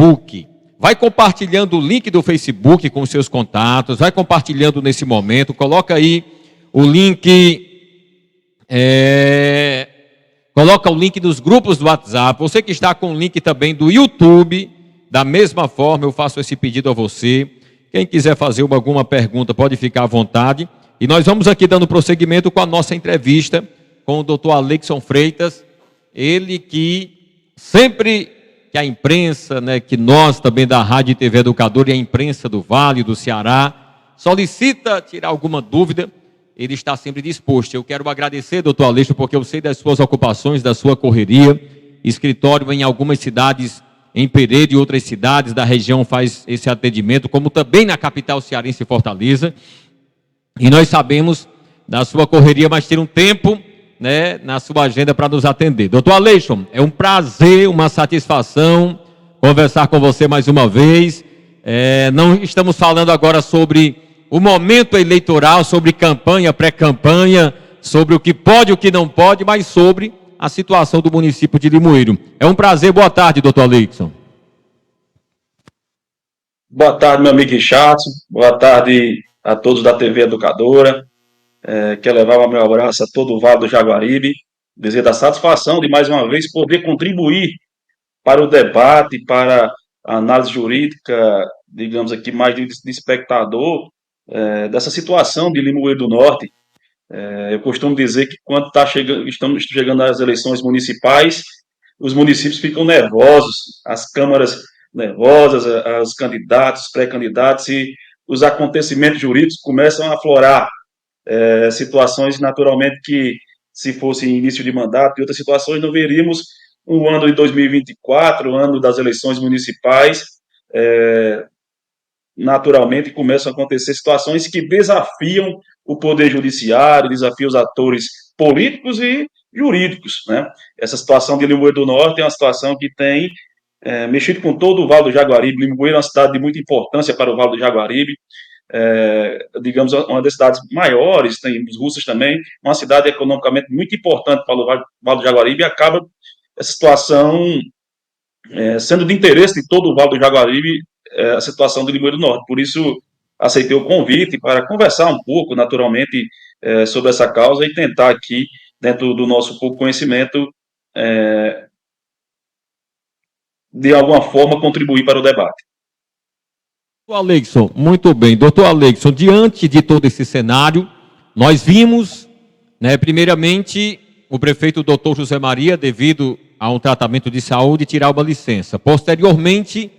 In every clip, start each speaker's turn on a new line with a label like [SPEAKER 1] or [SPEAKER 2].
[SPEAKER 1] Facebook. Vai compartilhando o link do Facebook com os seus contatos, vai compartilhando nesse momento, coloca aí o link, coloca o link dos grupos do WhatsApp. Você que está com o link também do YouTube, da mesma forma eu faço esse pedido a você. Quem quiser fazer alguma pergunta pode ficar à vontade. E nós vamos aqui dando prosseguimento com a nossa entrevista com o doutor Aleikson Freitas, ele que sempre que a imprensa, né, que nós também da Rádio e TV Educador e a imprensa do Vale, do Ceará, solicita tirar alguma dúvida, ele está sempre disposto. Eu quero agradecer, doutor Aleikson, porque eu sei das suas ocupações, da sua correria, escritório em algumas cidades, em Pereira e outras cidades da região faz esse atendimento, como também na capital cearense, Fortaleza, e nós sabemos da sua correria, mas tira um tempo, né, na sua agenda para nos atender. Doutor Aleikson, é um prazer, uma satisfação conversar com você mais uma vez. Não estamos falando agora sobre o momento eleitoral, sobre campanha, pré-campanha, sobre o que pode e o que não pode, mas sobre a situação do município de Limoeiro. É um prazer, boa tarde, doutor Aleikson.
[SPEAKER 2] Boa tarde, meu amigo Richardson, boa tarde a todos da TV Educadora. Quero levar o meu abraço a todo o Vale do Jaguaribe, dizer da satisfação de mais uma vez poder contribuir para o debate, para a análise jurídica, digamos aqui mais de espectador, dessa situação de Limoeiro do Norte. Eu costumo dizer que quando estamos chegando às eleições municipais, os municípios ficam nervosos, as câmaras nervosas, os candidatos, os pré-candidatos, e os acontecimentos jurídicos começam a aflorar. Situações naturalmente que, se fosse início de mandato e outras situações, não veríamos um ano de 2024, o ano das eleições municipais. Naturalmente começam a acontecer situações que desafiam o poder judiciário, desafiam os atores políticos e jurídicos, né? Essa situação de Limoeiro do Norte é uma situação que tem mexido com todo o Vale do Jaguaribe. Limoeiro é uma cidade de muita importância para o Vale do Jaguaribe, digamos, uma das cidades maiores, tem os Russas também, uma cidade economicamente muito importante para o Vale do Jaguaribe, e acaba essa situação sendo de interesse de todo o Vale do Jaguaribe, a situação do Limoeiro do Norte. Por isso, aceitei o convite para conversar um pouco, naturalmente, sobre essa causa e tentar aqui, dentro do nosso pouco conhecimento, de alguma forma, contribuir para o debate.
[SPEAKER 1] Doutor Aleikson, muito bem. Doutor Aleikson, diante de todo esse cenário, nós vimos, né, primeiramente, o prefeito doutor José Maria, devido a um tratamento de saúde, tirar uma licença. Posteriormente,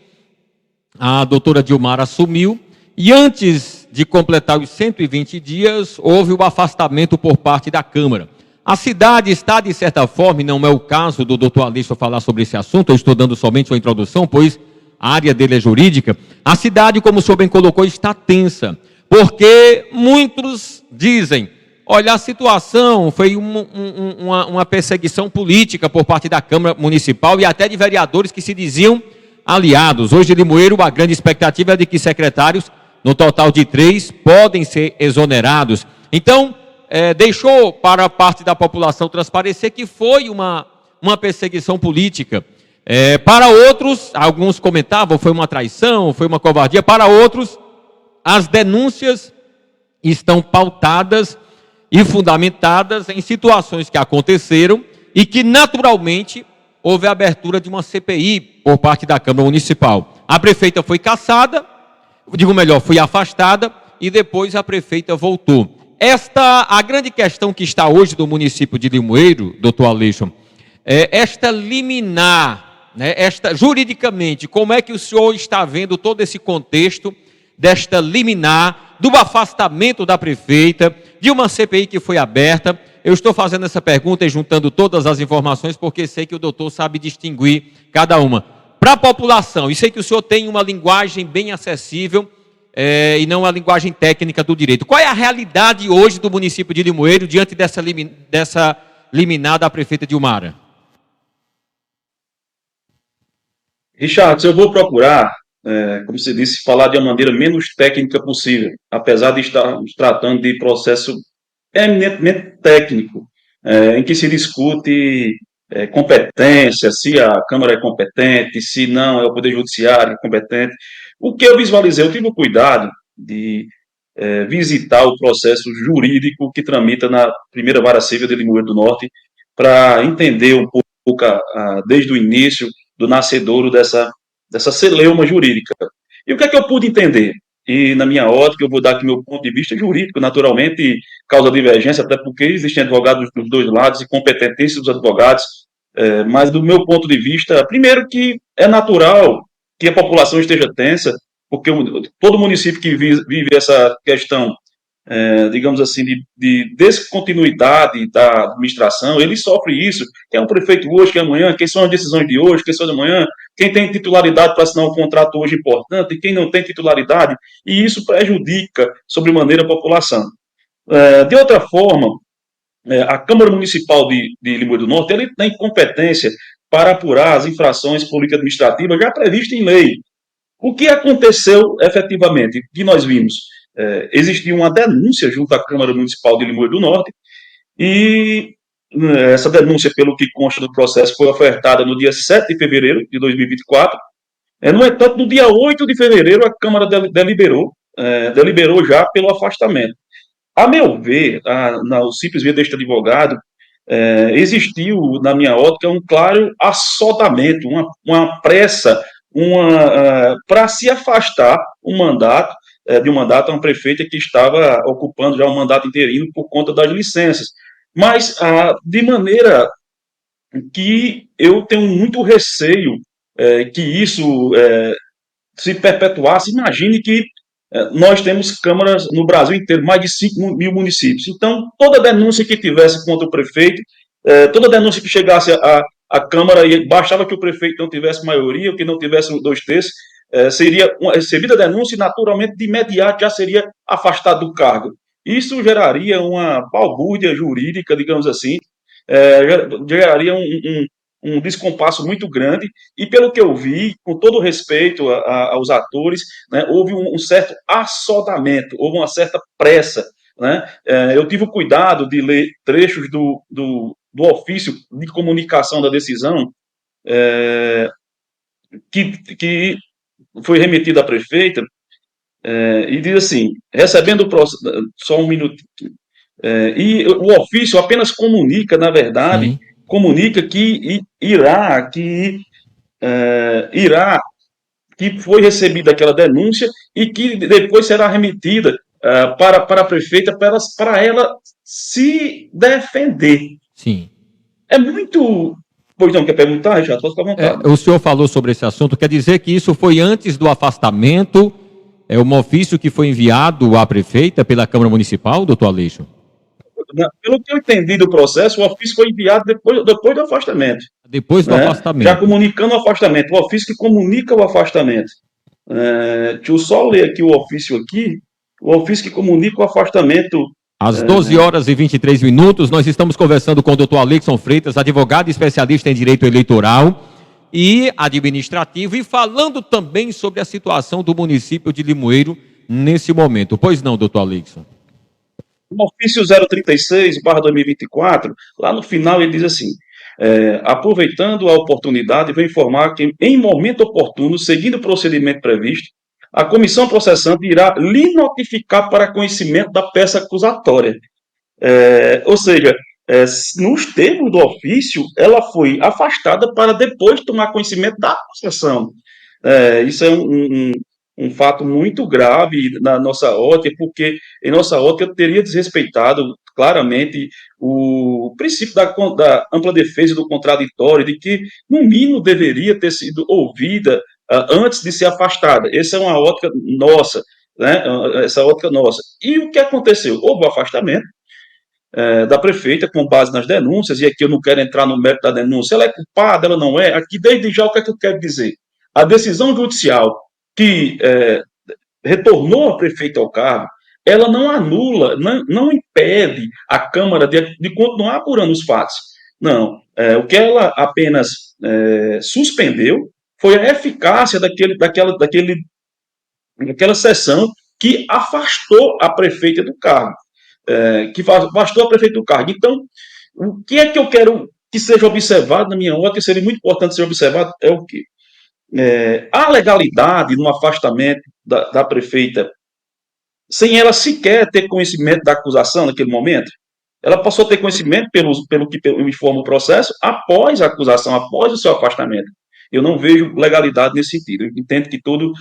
[SPEAKER 1] a doutora Dilmar assumiu, e antes de completar os 120 dias, houve o afastamento por parte da Câmara. A cidade está, de certa forma, e não é o caso do doutor Aleikson falar sobre esse assunto, eu estou dando somente uma introdução, pois a área dele é jurídica. A cidade, como o senhor bem colocou, está tensa, porque muitos dizem, olha, a situação foi uma perseguição política por parte da Câmara Municipal e até de vereadores que se diziam aliados. Hoje, em Limoeiro, a grande expectativa é de que secretários, no total de 3, podem ser exonerados. Então, deixou para a parte da população transparecer que foi uma perseguição política. Para outros, alguns comentavam, foi uma traição, foi uma covardia. Para outros, as denúncias estão pautadas e fundamentadas em situações que aconteceram e que, naturalmente, houve a abertura de uma CPI por parte da Câmara Municipal. A prefeita foi cassada, foi afastada, e depois a prefeita voltou. A grande questão que está hoje do município de Limoeiro, doutor Aleikson, esta liminar, né, juridicamente, como é que o senhor está vendo todo esse contexto desta liminar, do afastamento da prefeita, de uma CPI que foi aberta? Eu estou fazendo essa pergunta e juntando todas as informações, porque sei que o doutor sabe distinguir cada uma. Para a população, e sei que o senhor tem uma linguagem bem acessível, e não a linguagem técnica do direito. Qual é a realidade hoje do município de Limoeiro diante dessa liminar da prefeita Dilmara?
[SPEAKER 2] Richard, eu vou procurar, como você disse, falar de uma maneira menos técnica possível, apesar de estarmos tratando de processo eminentemente técnico, em que se discute competência, se a Câmara é competente, se não é o Poder Judiciário competente. O que eu visualizei, eu tive o cuidado de visitar o processo jurídico que tramita na primeira vara civil de Limoeiro do Norte, para entender um pouco, desde o início, do nascedouro dessa celeuma jurídica. E o que é que eu pude entender? E, na minha ótica, eu vou dar aqui meu ponto de vista jurídico, naturalmente, causa divergência, até porque existem advogados dos dois lados e competentíssimos advogados, mas, do meu ponto de vista, primeiro que é natural que a população esteja tensa, porque todo município que vive essa questão, digamos assim, de descontinuidade da administração, ele sofre isso. Quem é o prefeito hoje, quem é amanhã, quem são as decisões de hoje, quem são de amanhã, quem tem titularidade para assinar um contrato hoje importante, e quem não tem titularidade, e isso prejudica sobremaneira a população. De outra forma, a Câmara Municipal de Limoeiro do Norte, ele tem competência para apurar as infrações político-administrativas já previstas em lei. O que aconteceu efetivamente? O que nós vimos? Existia uma denúncia junto à Câmara Municipal de Limoeiro do Norte e essa denúncia, pelo que consta do processo, foi ofertada no dia 7 de fevereiro de 2024. No entanto, no dia 8 de fevereiro, a Câmara deliberou já pelo afastamento. A meu ver, no simples via deste advogado, existiu, na minha ótica, um claro assodamento, uma pressa, para se afastar de um mandato a uma prefeita que estava ocupando já um mandato interino por conta das licenças. Mas, de maneira que eu tenho muito receio que isso se perpetuasse. Imagine que nós temos câmaras no Brasil inteiro, mais de 5 mil municípios. Então, toda denúncia que tivesse contra o prefeito, toda denúncia que chegasse à Câmara, e bastava que o prefeito não tivesse maioria, ou que não tivesse 2/3, seria recebida a denúncia e, naturalmente, de imediato já seria afastado do cargo. Isso geraria uma balbúrdia jurídica, digamos assim, geraria um descompasso muito grande, e pelo que eu vi, com todo respeito aos atores, né, houve um certo assodamento, houve uma certa pressa. Né? Eu tive o cuidado de ler trechos do ofício de comunicação da decisão, que foi remetido à prefeita, e diz assim, recebendo só um minuto, e o ofício apenas comunica, na verdade,
[SPEAKER 1] Sim.
[SPEAKER 2] comunica que que foi recebida aquela denúncia e que depois será remetida para a prefeita para ela se defender.
[SPEAKER 1] Sim.
[SPEAKER 2] É muito... Pois não, quer perguntar, Richard? Posso ficar à vontade.
[SPEAKER 1] O senhor falou sobre esse assunto, quer dizer que isso foi antes do afastamento, um ofício que foi enviado à prefeita pela Câmara Municipal, doutor Aleixo?
[SPEAKER 2] Pelo que eu entendi do processo, o ofício foi enviado depois do afastamento.
[SPEAKER 1] Depois do afastamento.
[SPEAKER 2] Já comunicando o afastamento, o ofício que comunica o afastamento. Deixa eu só ler aqui o ofício que comunica o afastamento.
[SPEAKER 1] Às 12 horas e 23 minutos, nós estamos conversando com o doutor Aleixo Freitas, advogado e especialista em direito eleitoral e administrativo, e falando também sobre a situação do município de Limoeiro nesse momento. Pois não, doutor Aleixo?
[SPEAKER 2] No ofício 036/2024, lá no final ele diz assim: aproveitando a oportunidade, vou informar que, em momento oportuno, seguindo o procedimento previsto, a comissão processante irá lhe notificar para conhecimento da peça acusatória. Ou seja, nos termos do ofício, ela foi afastada para depois tomar conhecimento da acusação. Isso é um fato muito grave na nossa ótica, porque em nossa ótica teria desrespeitado claramente o princípio da ampla defesa do contraditório, de que, no mínimo, deveria ter sido ouvida antes de ser afastada. Essa é uma ótica nossa, né? Essa ótica nossa. E o que aconteceu? Houve o afastamento da prefeita com base nas denúncias, e aqui eu não quero entrar no mérito da denúncia, ela é culpada, ela não é. Aqui, desde já, o que é que eu quero dizer? A decisão judicial que retornou a prefeita ao cargo, ela não anula, não impede a Câmara de continuar apurando os fatos. Não. O que ela apenas suspendeu foi a eficácia daquela sessão que afastou a prefeita do cargo. Então, o que é que eu quero que seja observado, na minha ótica, seria muito importante ser observado, é o quê? A legalidade no afastamento da prefeita, sem ela sequer ter conhecimento da acusação naquele momento. Ela passou a ter conhecimento, pelo que informa o processo, após a acusação, após o seu afastamento. Eu não vejo legalidade nesse sentido. Eu entendo que tudo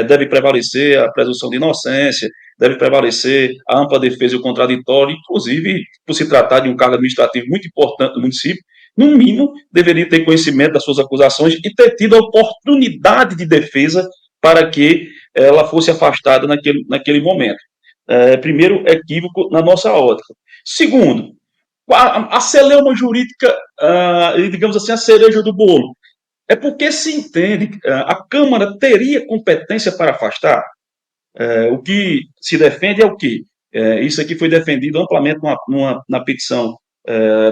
[SPEAKER 2] deve prevalecer a presunção de inocência, deve prevalecer a ampla defesa e o contraditório, inclusive, por se tratar de um cargo administrativo muito importante no município, no mínimo, deveria ter conhecimento das suas acusações e ter tido a oportunidade de defesa para que ela fosse afastada naquele momento. Primeiro equívoco na nossa ótica. Segundo, a celeuma jurídica, digamos assim, a cereja do bolo. É porque se entende que a Câmara teria competência para afastar. O que se defende é o quê? Isso aqui foi defendido amplamente na petição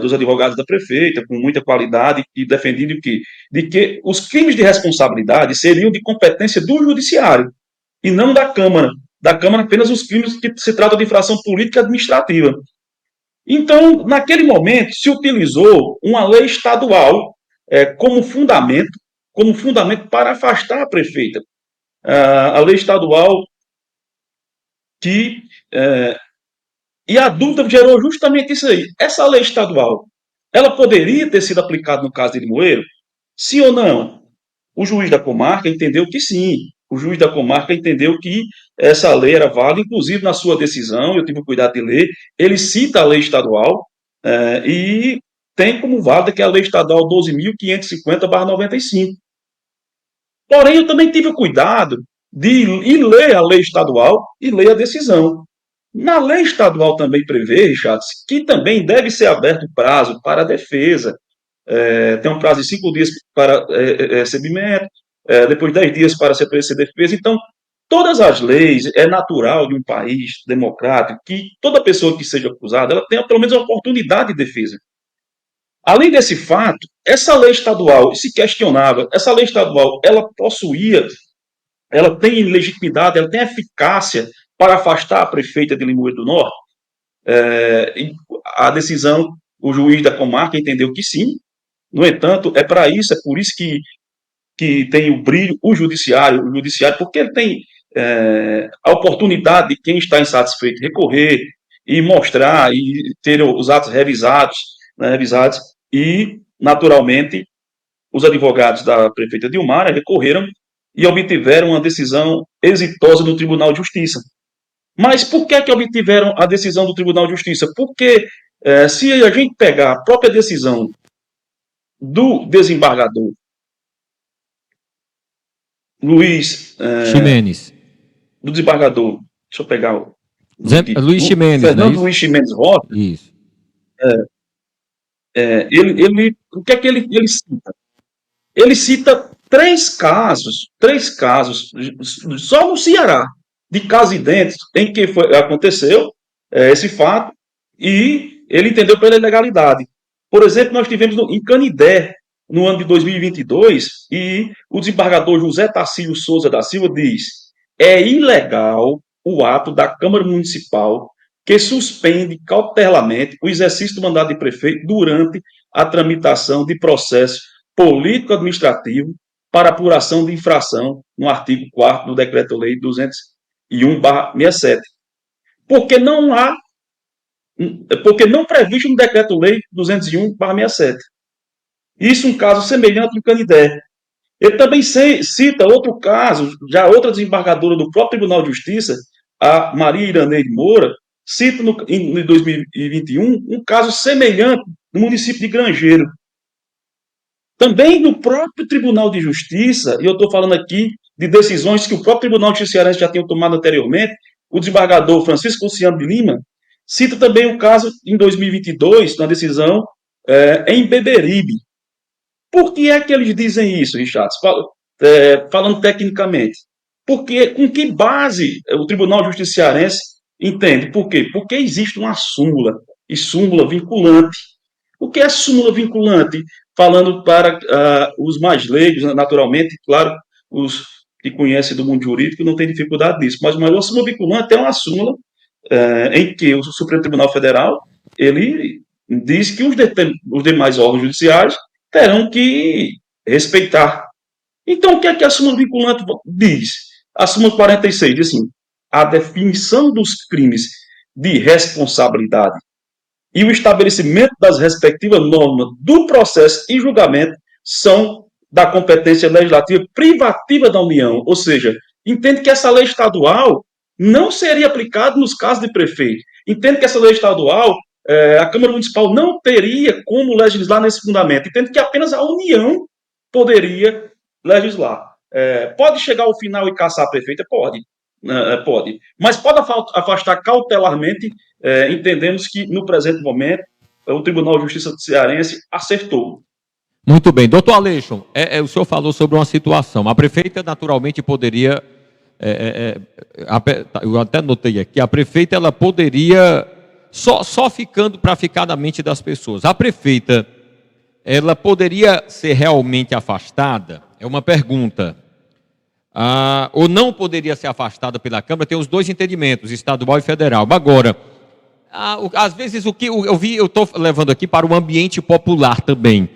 [SPEAKER 2] dos advogados da prefeita, com muita qualidade, e defendido o quê? De que os crimes de responsabilidade seriam de competência do judiciário, e não da Câmara. Da Câmara apenas os crimes que se tratam de infração política e administrativa. Então, naquele momento, se utilizou uma lei estadual como fundamento para afastar a prefeita. A lei estadual que. E a dúvida gerou justamente isso aí. Essa lei estadual, ela poderia ter sido aplicada no caso de Limoeiro? Sim ou não? O juiz da comarca entendeu que sim. O juiz da comarca entendeu que essa lei era válida, inclusive na sua decisão, eu tive o cuidado de ler, ele cita a lei estadual e tem como válida que é a lei estadual 12.550/95. Porém, eu também tive o cuidado de ir ler a lei estadual e ler a decisão. Na lei estadual também prevê, Richard, que também deve ser aberto prazo para a defesa. Tem um prazo de 5 dias para recebimento, depois 10 dias para se oferecer defesa. Então, todas as leis, é natural de um país democrático que toda pessoa que seja acusada, ela tenha pelo menos uma oportunidade de defesa. Além desse fato, essa lei estadual se questionava, essa lei estadual, ela possuía, ela tem legitimidade, ela tem eficácia para afastar a prefeita de Limoeiro do Norte? A decisão, o juiz da comarca entendeu que sim. No entanto, é para isso, é por isso que tem o brilho, o judiciário, porque ele tem a oportunidade de quem está insatisfeito recorrer e mostrar e ter os atos revisados, né, e, naturalmente, os advogados da prefeita Dilmara recorreram e obtiveram uma decisão exitosa do Tribunal de Justiça. Mas por que obtiveram a decisão do Tribunal de Justiça? Porque se a gente pegar a própria decisão do desembargador Luiz
[SPEAKER 1] Ximenes.
[SPEAKER 2] Do desembargador, deixa eu pegar o
[SPEAKER 1] Luiz Ximenes,
[SPEAKER 2] Fernando
[SPEAKER 1] né?
[SPEAKER 2] Luiz Ximenes Rota,
[SPEAKER 1] Isso.
[SPEAKER 2] o que é que ele cita? Ele cita três casos, só no Ceará, de casos idênticos em que aconteceu esse fato e ele entendeu pela ilegalidade. Por exemplo, nós tivemos em Canidé, no ano de 2022, e o desembargador José Tarcísio Souza da Silva diz: é ilegal o ato da Câmara Municipal que suspende cautelarmente o exercício do mandato de prefeito durante a tramitação de processo político-administrativo para apuração de infração no artigo 4º do Decreto-Lei 201/67. Porque não previsto no Decreto-Lei 201/67. Isso um caso semelhante em Canidé. Ele também cita outro caso, já outra desembargadora do próprio Tribunal de Justiça, a Maria Iraneide Moura, cita em 2021 um caso semelhante no município de Grangeiro. Também no próprio Tribunal de Justiça, e eu estou falando aqui de decisões que o próprio Tribunal de Justiça já tinha tomado anteriormente, o desembargador Francisco Luciano de Lima cita também o caso em 2022, na decisão em Beberibe. Por que é que eles dizem isso, Richard? Falando tecnicamente. Porque com que base o Tribunal de Justiça cearense entende? Por quê? Porque existe uma súmula, e súmula vinculante. O que é súmula vinculante? Falando para os mais leigos, naturalmente, claro, os que conhecem do mundo jurídico não têm dificuldade disso, mas uma súmula vinculante é uma súmula em que o Supremo Tribunal Federal ele diz que os demais órgãos judiciários terão que respeitar. Então, o que é que a súmula vinculante diz? A súmula 46 diz assim: a definição dos crimes de responsabilidade e o estabelecimento das respectivas normas do processo e julgamento são da competência legislativa privativa da União. Ou seja, entende que essa lei estadual não seria aplicada nos casos de prefeito. Entende que essa lei estadual, a Câmara Municipal não teria como legislar nesse fundamento. Entende que apenas a União poderia legislar. Pode chegar ao final e caçar a prefeita? Pode. Pode. Mas pode afastar cautelarmente. Entendemos que, no presente momento, o Tribunal de Justiça cearense acertou.
[SPEAKER 1] Muito bem. Doutor Aleixo, o senhor falou sobre uma situação. A prefeita, naturalmente, poderia... eu até notei aqui, a prefeita ela poderia... Só ficando para ficar na mente das pessoas. A prefeita, ela poderia ser realmente afastada? É uma pergunta. Ou não poderia ser afastada pela Câmara? Tem os dois entendimentos, estadual e federal. Agora, às vezes o que eu estou levando aqui para o ambiente popular também.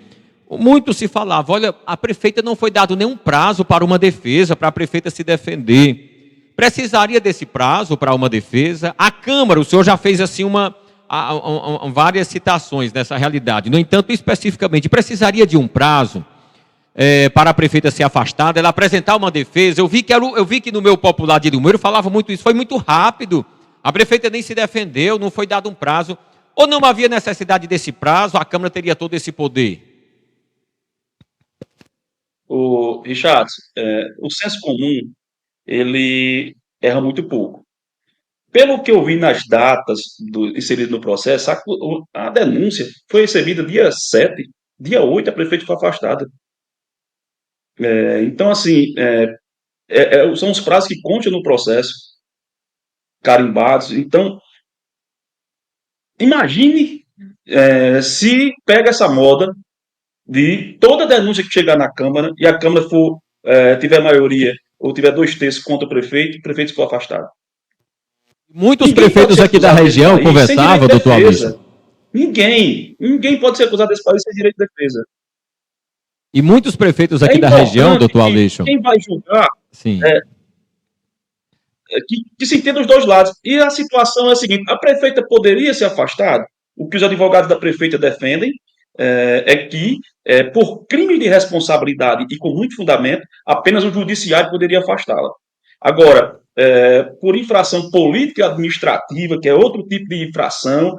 [SPEAKER 1] Muito se falava, olha, a prefeita não foi dado nenhum prazo para uma defesa, para a prefeita se defender. Precisaria desse prazo para uma defesa? A Câmara, o senhor já fez assim várias citações nessa realidade. No entanto, especificamente, precisaria de um prazo para a prefeita ser afastada, ela apresentar uma defesa. Eu vi que no meu popular de Limoeiro falava muito isso, foi muito rápido. A prefeita nem se defendeu, não foi dado um prazo. Ou não havia necessidade desse prazo, a Câmara teria todo esse poder?
[SPEAKER 2] Richard, o senso comum, ele erra muito pouco. Pelo que eu vi nas datas inseridas no processo, a denúncia foi recebida dia 7, dia 8 a prefeita foi afastada. Então, assim, são os prazos que constam no processo, carimbados. Então, imagine se pega essa moda de toda denúncia que chegar na Câmara e a Câmara tiver maioria ou tiver 2/3 contra o prefeito for afastado.
[SPEAKER 1] Muitos prefeitos aqui da região conversavam, doutor Aleixo.
[SPEAKER 2] Ninguém pode ser acusado desse país sem direito de defesa.
[SPEAKER 1] E muitos prefeitos aqui da região, doutor Aleixo.
[SPEAKER 2] Quem vai julgar,
[SPEAKER 1] sim.
[SPEAKER 2] Que se entenda os dois lados. E a situação é a seguinte: a prefeita poderia ser afastada? O que os advogados da prefeita defendem que, por crime de responsabilidade e com muito fundamento, apenas o judiciário poderia afastá-la. Agora, por infração política e administrativa, que é outro tipo de infração,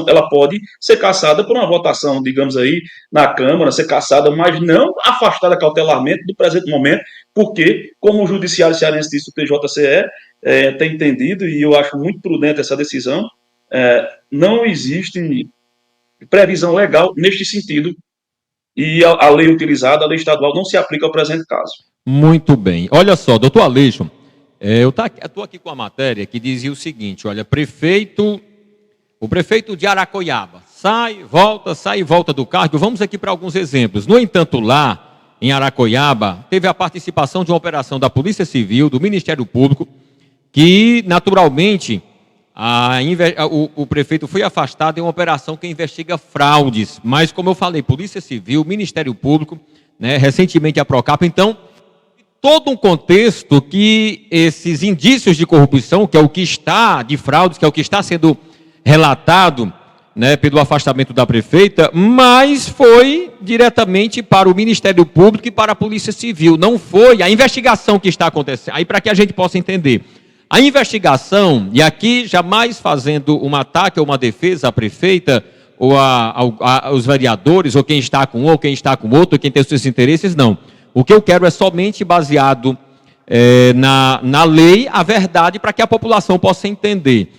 [SPEAKER 2] ela pode ser cassada por uma votação, digamos aí, na Câmara, ser cassada, mas não afastada cautelarmente do presente momento, porque, como o Judiciário Cearense disse, o TJCE tem entendido, e eu acho muito prudente essa decisão, não existe previsão legal neste sentido, e a lei utilizada, a lei estadual, não se aplica ao presente caso.
[SPEAKER 1] Muito bem. Olha só, doutor Aleixo, eu estou aqui com a matéria que dizia o seguinte, olha, o prefeito de Aracoiaba sai e volta do cargo. Vamos aqui para alguns exemplos. No entanto, lá em Aracoiaba, teve a participação de uma operação da Polícia Civil, do Ministério Público, que naturalmente o prefeito foi afastado em uma operação que investiga fraudes. Mas, como eu falei, Polícia Civil, Ministério Público, né, recentemente a Procap, então todo um contexto que esses indícios de corrupção, que é o que está de fraudes, que é o que está sendo relatado, né, pelo afastamento da prefeita, mas foi diretamente para o Ministério Público e para a Polícia Civil. Não foi a investigação que está acontecendo. Aí, para que a gente possa entender, a investigação, e aqui jamais fazendo um ataque ou uma defesa à prefeita, ou aos vereadores, ou quem está com um, ou quem está com outro, quem tem os seus interesses, não. O que eu quero é somente baseado na lei, a verdade, para que a população possa entender.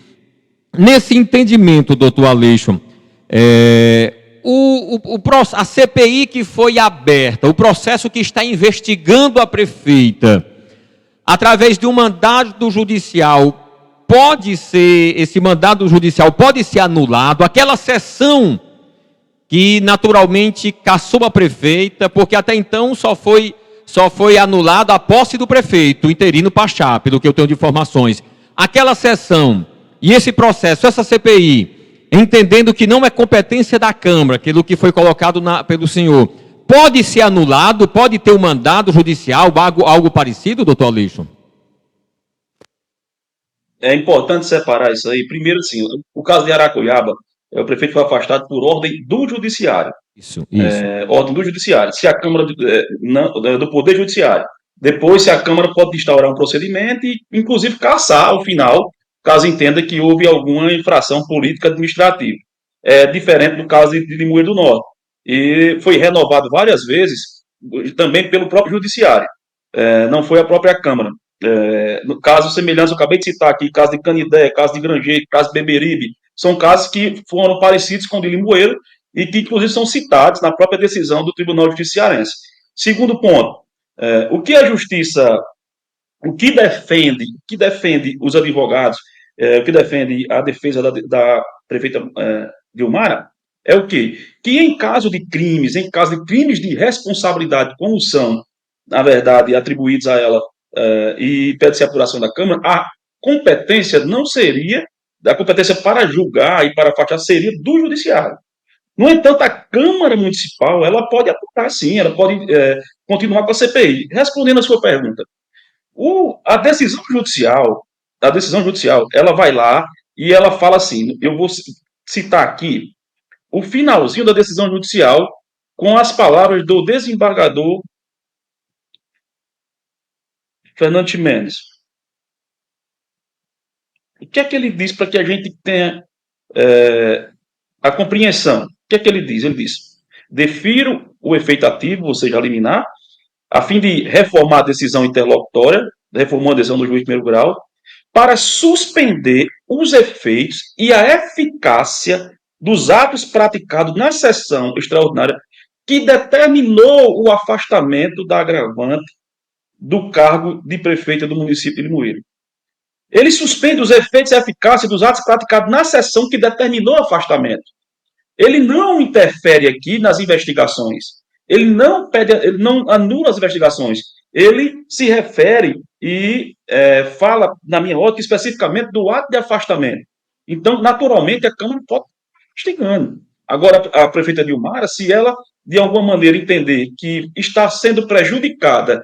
[SPEAKER 1] Nesse entendimento, doutor Aleixo, a CPI que foi aberta, o processo que está investigando a prefeita, através de um mandado judicial, esse mandado judicial pode ser anulado, aquela sessão que naturalmente caçou a prefeita, porque até então só foi anulado a posse do prefeito, interino Pachá, pelo que eu tenho de informações. Aquela sessão e esse processo, essa CPI, entendendo que não é competência da Câmara, aquilo que foi colocado pelo senhor, pode ser anulado, pode ter um mandado judicial, algo parecido, doutor Aleixo?
[SPEAKER 2] É importante separar isso aí. Primeiro, sim, o caso de Aracuiaba, o prefeito foi afastado por ordem do Judiciário.
[SPEAKER 1] Isso.
[SPEAKER 2] Ordem do Judiciário. Se a Câmara do Poder Judiciário. Depois, se a Câmara pode instaurar um procedimento e, inclusive, cassar ao final, caso entenda que houve alguma infração política administrativa. É diferente do caso de Limoeiro do Norte. E foi renovado várias vezes, também pelo próprio Judiciário. Não foi a própria Câmara. No caso semelhantes, eu acabei de citar aqui, caso de Canidé, caso de Granger, caso de Beberibe, são casos que foram parecidos com o de Limoeiro e que, inclusive, são citados na própria decisão do Tribunal Judiciarense. Segundo ponto, o que a Justiça, o que defende os advogados, o que defende a defesa da prefeita Dilmara, é o quê? Que em caso de crimes de responsabilidade, como são, na verdade, atribuídos a ela e pede-se a apuração da Câmara, a competência não seria, a competência para julgar e para afastar seria do Judiciário. No entanto, a Câmara Municipal, ela pode apurar sim, ela pode continuar com a CPI. Respondendo a sua pergunta, a decisão judicial, ela vai lá e ela fala assim, eu vou citar aqui o finalzinho da decisão judicial com as palavras do desembargador Fernando Mendes. O que é que ele diz para que a gente tenha a compreensão? O que é que ele diz? Ele diz: defiro o efeito ativo, ou seja, a liminar, a fim de reformar a decisão interlocutória, reformou a decisão do juiz de primeiro grau, para suspender os efeitos e a eficácia dos atos praticados na sessão extraordinária que determinou o afastamento da agravante do cargo de prefeita do município de Limoeiro. Ele suspende os efeitos e a eficácia dos atos praticados na sessão que determinou o afastamento. Ele não interfere aqui nas investigações. Ele não anula as investigações. Ele se refere e fala, na minha ótica, especificamente do ato de afastamento. Então, naturalmente, a Câmara pode estar investigando. Agora, a prefeita Dilmara, se ela, de alguma maneira, entender que está sendo prejudicada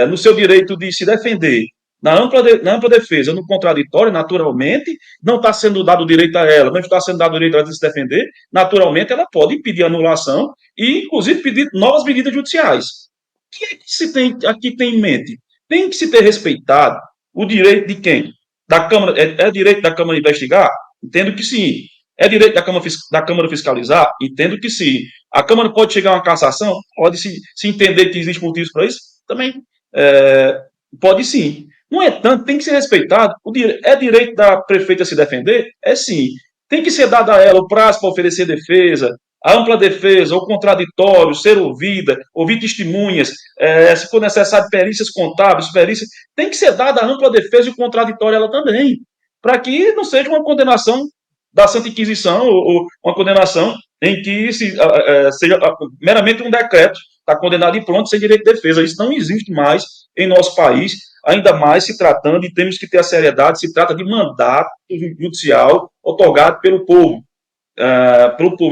[SPEAKER 2] no seu direito de se defender, na ampla defesa, no contraditório, naturalmente, não está sendo dado direito a ela, não está sendo dado direito a ela de se defender, naturalmente, ela pode pedir anulação e, inclusive, pedir novas medidas judiciais. O que é que se tem aqui em mente? Tem que se ter respeitado o direito de quem? Da Câmara, é direito da Câmara investigar? Entendo que sim. É direito da Câmara fiscalizar? Entendo que sim. A Câmara pode chegar a uma cassação? Pode se entender que existe motivos para isso? Também pode sim. No entanto, tem que ser respeitado. É direito da prefeita se defender? É sim. Tem que ser dado a ela o prazo para oferecer defesa, a ampla defesa, o contraditório, ser ouvida, ouvir testemunhas, se for necessário, perícias contábeis, perícias. Tem que ser dada a ampla defesa e o contraditório ela também, para que não seja uma condenação da Santa Inquisição ou uma condenação em que seja meramente um decreto, está condenado e pronto, sem direito de defesa. Isso não existe mais em nosso país, ainda mais se tratando, e temos que ter a seriedade, se trata de mandato judicial otorgado pelo povo.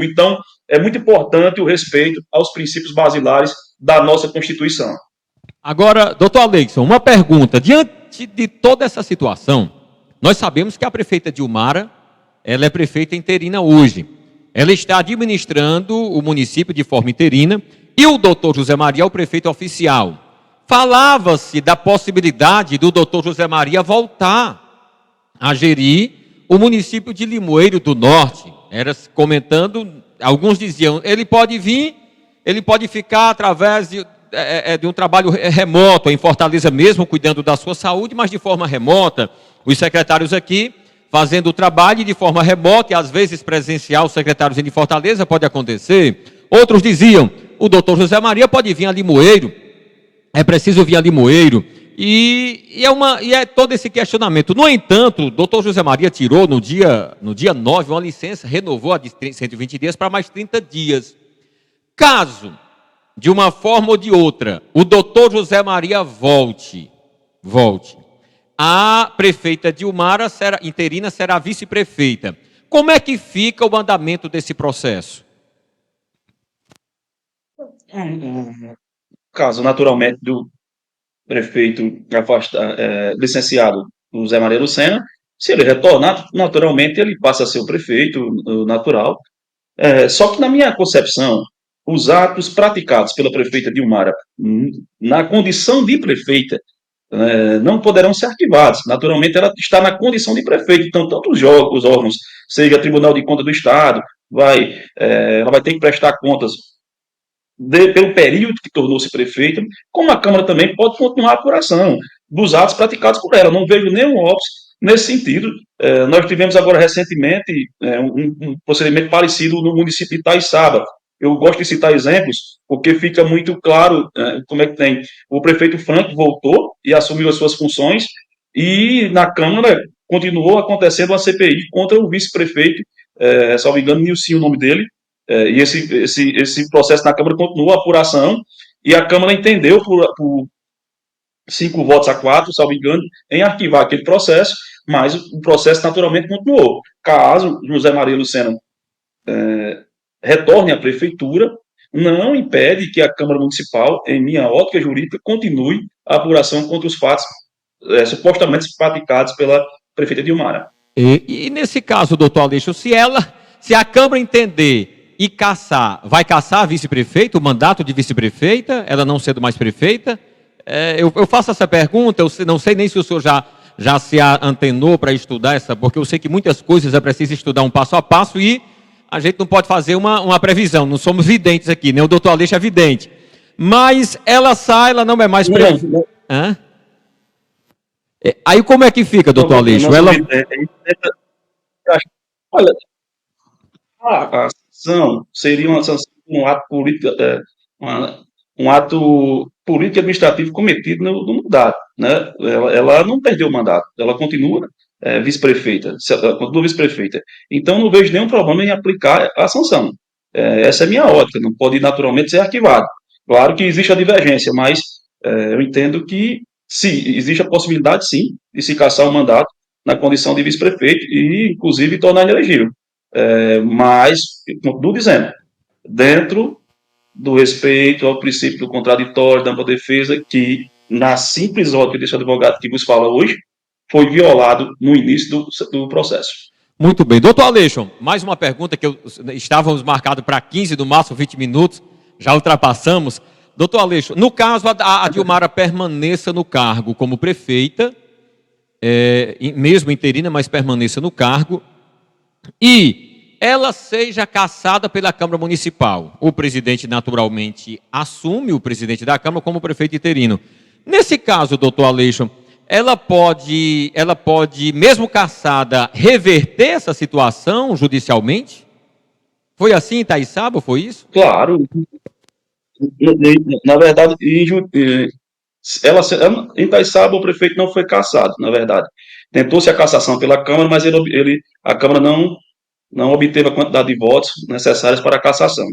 [SPEAKER 2] Então, é muito importante o respeito aos princípios basilares da nossa Constituição.
[SPEAKER 1] Agora, doutor Aleixo, uma pergunta. Diante de toda essa situação, nós sabemos que a prefeita Dilmara, ela é prefeita interina hoje. Ela está administrando o município de forma interina e o doutor José Maria é o prefeito oficial. Falava-se da possibilidade do doutor José Maria voltar a gerir o município de Limoeiro do Norte. Era comentando, alguns diziam, ele pode vir, ele pode ficar através de um trabalho remoto, em Fortaleza mesmo, cuidando da sua saúde, mas de forma remota. Os secretários aqui fazendo o trabalho de forma remota e às vezes presencial, os secretários em Fortaleza, pode acontecer. Outros diziam, o doutor José Maria pode vir a Limoeiro, é preciso vir a Limoeiro, e é todo esse questionamento. No entanto, o doutor José Maria tirou no dia 9 uma licença, renovou a de 120 dias para mais 30 dias. Caso, de uma forma ou de outra, o doutor José Maria volte, a prefeita Dilmara interina será vice-prefeita. como é que fica o andamento desse processo?
[SPEAKER 2] Caso, naturalmente, do prefeito licenciado José Maria Lucena, se ele retornar, naturalmente ele passa a ser o prefeito natural. Só que, na minha concepção, os atos praticados pela prefeita Dilmara na condição de prefeita não poderão ser arquivados. Naturalmente, ela está na condição de prefeito. Então, tanto os órgãos, seja Tribunal de Contas do Estado, ela vai ter que prestar contas pelo período que tornou-se prefeita, como a Câmara também pode continuar a apuração dos atos praticados por ela. Não vejo nenhum óbice nesse sentido. Nós tivemos agora recentemente um procedimento parecido no município de Itaiçaba. Eu gosto de citar exemplos, porque fica muito claro como é que tem. O prefeito Franco voltou e assumiu as suas funções, e na Câmara continuou acontecendo uma CPI contra o vice-prefeito, salvo engano, Nilcinho, o nome dele, e esse processo na Câmara continua a apuração, e a Câmara entendeu por 5 votos a 4, salvo engano, em arquivar aquele processo, mas o processo naturalmente continuou. Caso José Maria Lucena retorne à prefeitura, não impede que a Câmara Municipal, em minha ótica jurídica, continue a apuração contra os fatos supostamente praticados pela prefeita Dilmara.
[SPEAKER 1] E nesse caso, doutor Aleixo, se a Câmara entender e cassar, vai cassar a vice-prefeita, o mandato de vice-prefeita, ela não sendo mais prefeita? Eu faço essa pergunta, eu não sei nem se o senhor já se antenou para estudar essa, porque eu sei que muitas coisas é preciso estudar um passo a passo e a gente não pode fazer uma previsão, não somos videntes aqui, nem o doutor Aleixo é vidente. Mas ela sai, ela não é mais prefeita. Aí como é que fica, doutor Aleixo?
[SPEAKER 2] Olha, a sanção seria uma sanção, um ato político, um ato político administrativo cometido no mandato, né? Ela não perdeu o mandato, ela continua vice-prefeita, continua vice-prefeita. Então não vejo nenhum problema em aplicar a sanção. Essa é a minha ótica, não pode naturalmente ser arquivado. Claro que existe a divergência, mas eu entendo que existe a possibilidade, sim, de se cassar o mandato na condição de vice-prefeito e, inclusive, tornar ele elegível. Mas, continuo dizendo, dentro do respeito ao princípio do contraditório, da ampla defesa, que, na simples ótica desse advogado que vos fala hoje, foi violado no início do processo.
[SPEAKER 1] Muito bem. Doutor Aleixo, mais uma pergunta que estávamos marcados para 15, no máximo 20 minutos, já ultrapassamos. Doutor Aleixo, no caso a Dilmara permaneça no cargo como prefeita, mesmo interina, mas permaneça no cargo, e ela seja cassada pela Câmara Municipal. O presidente, naturalmente, assume o presidente da Câmara como prefeito interino. Nesse caso, doutor Aleixo, ela pode, mesmo cassada, reverter essa situação judicialmente? Foi assim em Itaiçaba, foi isso?
[SPEAKER 2] Claro. Na verdade, em Itaiçaba o prefeito não foi cassado, na verdade. Tentou-se a cassação pela Câmara, mas a Câmara não obteve a quantidade de votos necessários para a cassação.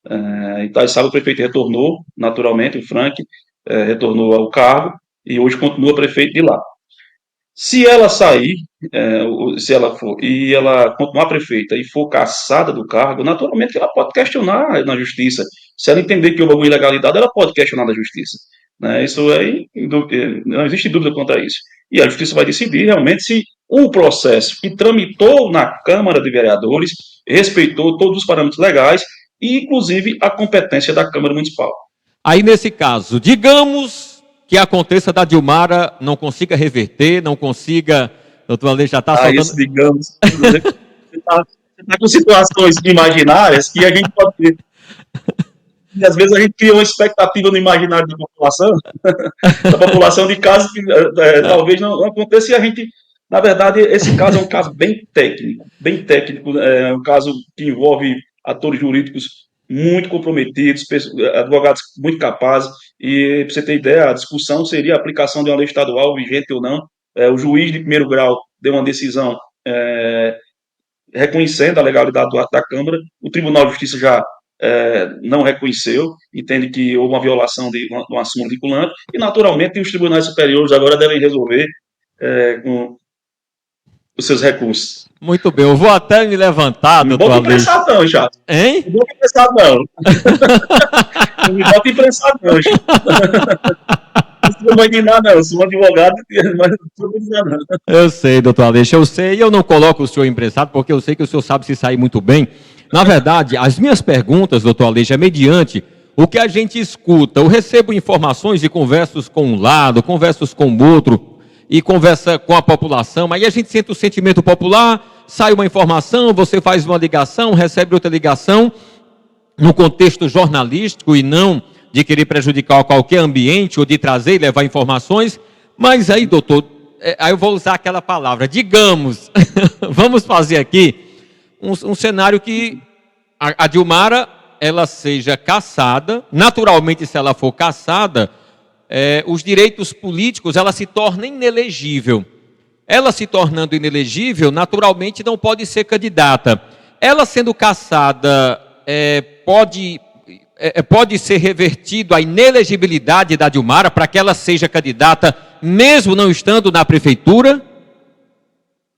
[SPEAKER 2] Em Itaiçaba o prefeito retornou, naturalmente, o Frank, retornou ao cargo e hoje continua prefeito de lá. Se ela sair, se ela for, e ela continuar prefeita e for cassada do cargo, naturalmente ela pode questionar na justiça. Se ela entender que houve alguma ilegalidade, ela pode questionar na justiça. Né? Isso aí, não existe dúvida quanto a isso. E a justiça vai decidir realmente se o processo que tramitou na Câmara de Vereadores respeitou todos os parâmetros legais e, inclusive, a competência da Câmara Municipal.
[SPEAKER 1] Aí, nesse caso, digamos que aconteça da Dilmara, não consiga reverter, não consiga... Doutor Aleixo já está soltando...
[SPEAKER 2] Isso, digamos, você está com situações imaginárias que a gente pode ter. E às vezes a gente cria uma expectativa no imaginário da população de casos que talvez não aconteça, e a gente, na verdade, esse caso é um caso bem técnico, é um caso que envolve atores jurídicos muito comprometidos, advogados muito capazes, e para você ter ideia, a discussão seria a aplicação de uma lei estadual vigente ou não. O juiz de primeiro grau deu uma decisão reconhecendo a legalidade do ato da Câmara, o Tribunal de Justiça já não reconheceu, entende que houve uma violação de uma súmula vinculante, e naturalmente os tribunais superiores agora devem resolver os seus recursos.
[SPEAKER 1] Muito bem, eu vou até me levantar,
[SPEAKER 2] Não
[SPEAKER 1] doutor
[SPEAKER 2] bota
[SPEAKER 1] Aleixo.
[SPEAKER 2] imprensado não, chato.
[SPEAKER 1] Hein?
[SPEAKER 2] Não bota imprensado não. Não me bota imprensado não, chato. Não vai ensinar não, eu sou um advogado, mas não vou ensinar não.
[SPEAKER 1] Eu sei, doutor Aleixo, eu sei, e eu não coloco o senhor emprestado, porque eu sei que o senhor sabe se sair muito bem. Na verdade, as minhas perguntas, doutor Aleixo, é mediante o que a gente escuta. Eu recebo informações e converso com um lado, converso com o outro, e conversa com a população, aí a gente sente o sentimento popular, sai uma informação, você faz uma ligação, recebe outra ligação, no contexto jornalístico e não de querer prejudicar qualquer ambiente ou de trazer e levar informações. Mas aí, doutor, aí eu vou usar aquela palavra, digamos, vamos fazer aqui um cenário que a Dilmara, ela seja cassada, naturalmente se ela for cassada, os direitos políticos, ela se torna inelegível. Ela se tornando inelegível, naturalmente não pode ser candidata. Ela sendo cassada, pode ser revertido a inelegibilidade da Dilmara para que ela seja candidata, mesmo não estando na prefeitura?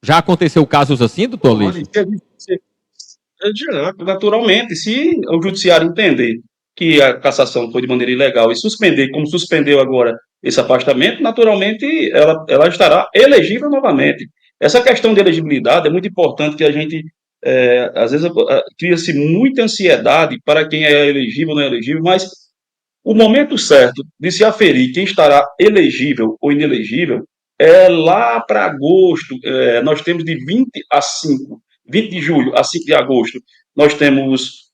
[SPEAKER 1] Já aconteceu casos assim, doutor Aleixo?
[SPEAKER 2] Naturalmente, se o judiciário entender que a cassação foi de maneira ilegal e suspender, como suspendeu agora esse afastamento, naturalmente ela estará elegível novamente. Essa questão de elegibilidade é muito importante, que a gente, às vezes, cria-se muita ansiedade para quem é elegível ou não é elegível, mas o momento certo de se aferir quem estará elegível ou inelegível é lá para agosto. Nós temos de 20 de julho a 5 de agosto, nós temos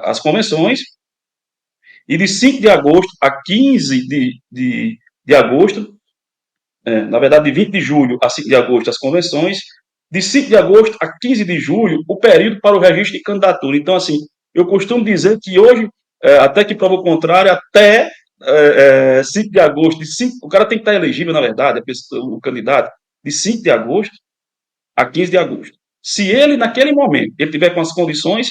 [SPEAKER 2] as convenções, e de 5 de agosto a 15 de agosto, na verdade, de 20 de julho a 5 de agosto, as convenções, de 5 de agosto a 15 de julho, o período para o registro de candidatura. Então, assim, eu costumo dizer que hoje, até que prova o contrário, até 5 de agosto, o cara tem que estar elegível, na verdade, o candidato, de 5 de agosto a 15 de agosto. Se ele, naquele momento, ele tiver com as condições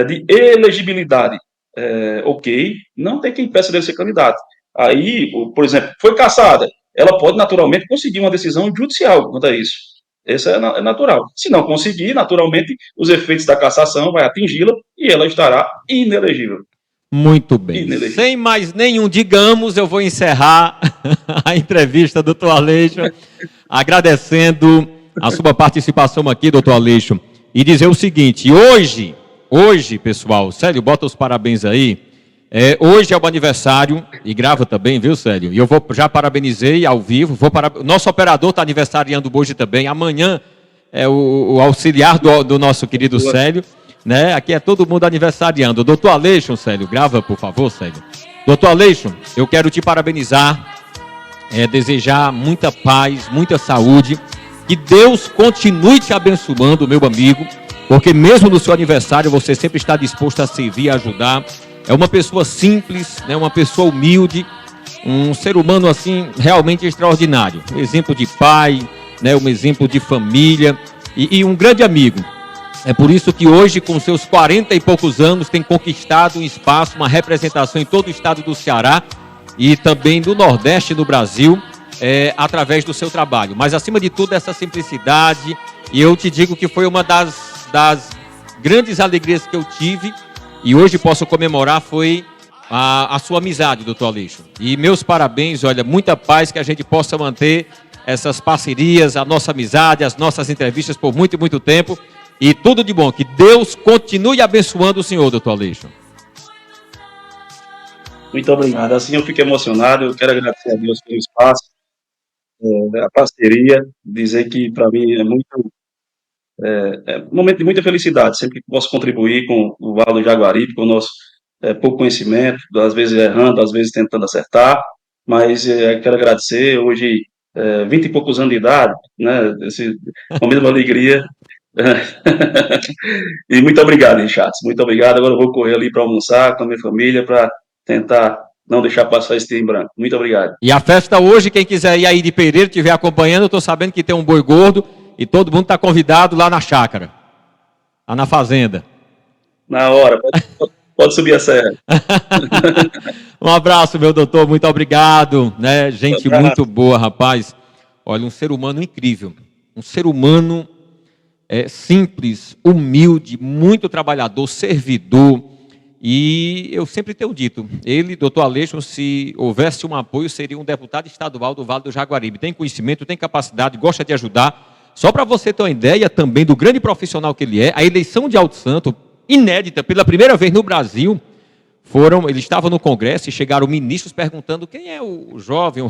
[SPEAKER 2] de elegibilidade, ok, não tem quem impeça dele ser candidato. Aí, por exemplo, foi cassada, ela pode naturalmente conseguir uma decisão judicial quanto a isso. Isso é natural. Se não conseguir, naturalmente, os efeitos da cassação vai atingi-la e ela estará inelegível.
[SPEAKER 1] Muito bem. Sem mais nenhum digamos, eu vou encerrar a entrevista, doutor Aleixo, agradecendo a sua participação aqui, doutor Aleixo, e dizer o seguinte: hoje, pessoal, Célio, bota os parabéns aí. Hoje é o aniversário, e grava também, viu, Célio? E eu já parabenizei ao vivo. Nosso operador está aniversariando hoje também. Amanhã é o auxiliar do nosso querido Célio, né? Aqui é todo mundo aniversariando. Doutor Aleixo, Célio, grava, por favor, Célio. Doutor Aleixo, eu quero te parabenizar, desejar muita paz, muita saúde. Que Deus continue te abençoando, meu amigo, porque mesmo no seu aniversário você sempre está disposto a servir, a ajudar. É uma pessoa simples, né, uma pessoa humilde, um ser humano assim realmente extraordinário. Um exemplo de pai, né, um exemplo de família e um grande amigo. É por isso que hoje, com seus 40 e poucos anos, tem conquistado um espaço, uma representação em todo o estado do Ceará e também do Nordeste do Brasil, através do seu trabalho. Mas, acima de tudo, essa simplicidade, e eu te digo que foi uma das grandes alegrias que eu tive, e hoje posso comemorar, foi a sua amizade, doutor Aleixo. E meus parabéns, olha, muita paz, que a gente possa manter essas parcerias, a nossa amizade, as nossas entrevistas por muito e muito tempo, e tudo de bom. Que Deus continue abençoando o senhor, doutor Aleixo.
[SPEAKER 2] Muito obrigado. Assim eu fico emocionado, eu quero agradecer a Deus pelo espaço, a parceria, dizer que para mim é um momento de muita felicidade, sempre que posso contribuir com o Vale do Jaguaribe, com o nosso pouco conhecimento, às vezes errando, às vezes tentando acertar, mas quero agradecer. Hoje, 20 e poucos anos de idade, né, com a mesma alegria, e muito obrigado, Richard, muito obrigado. Agora eu vou correr ali para almoçar com a minha família, para tentar não deixar passar esse dia em branco. Muito obrigado.
[SPEAKER 1] E a festa hoje, quem quiser ir aí de Pereira, estiver acompanhando, eu estou sabendo que tem um boi gordo, e todo mundo está convidado lá na chácara, lá na fazenda.
[SPEAKER 2] Na hora, pode subir a serra.
[SPEAKER 1] Um abraço, meu doutor, muito obrigado, né? Gente muito boa, rapaz. Olha, um ser humano incrível. um ser humano simples, humilde, muito trabalhador, servidor. E eu sempre tenho dito, ele, doutor Aleixo, se houvesse um apoio, seria um deputado estadual do Vale do Jaguaribe. Tem conhecimento, tem capacidade, gosta de ajudar. Só para você ter uma ideia também do grande profissional que ele é, a eleição de Alto Santo, inédita, pela primeira vez no Brasil, ele estava no Congresso e chegaram ministros perguntando quem é o jovem, o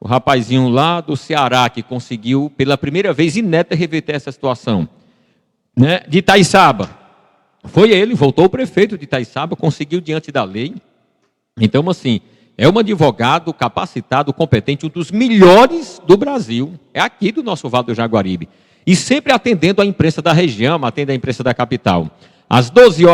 [SPEAKER 1] rapazinho lá do Ceará que conseguiu, pela primeira vez inédita, reverter essa situação. Né? De Itaiçaba. Foi ele, voltou o prefeito de Itaiçaba, conseguiu diante da lei. Então, assim, é um advogado capacitado, competente, um dos melhores do Brasil. É aqui do nosso Vale do Jaguaribe. E sempre atendendo a imprensa da região, atende a imprensa da capital. Às 12 horas.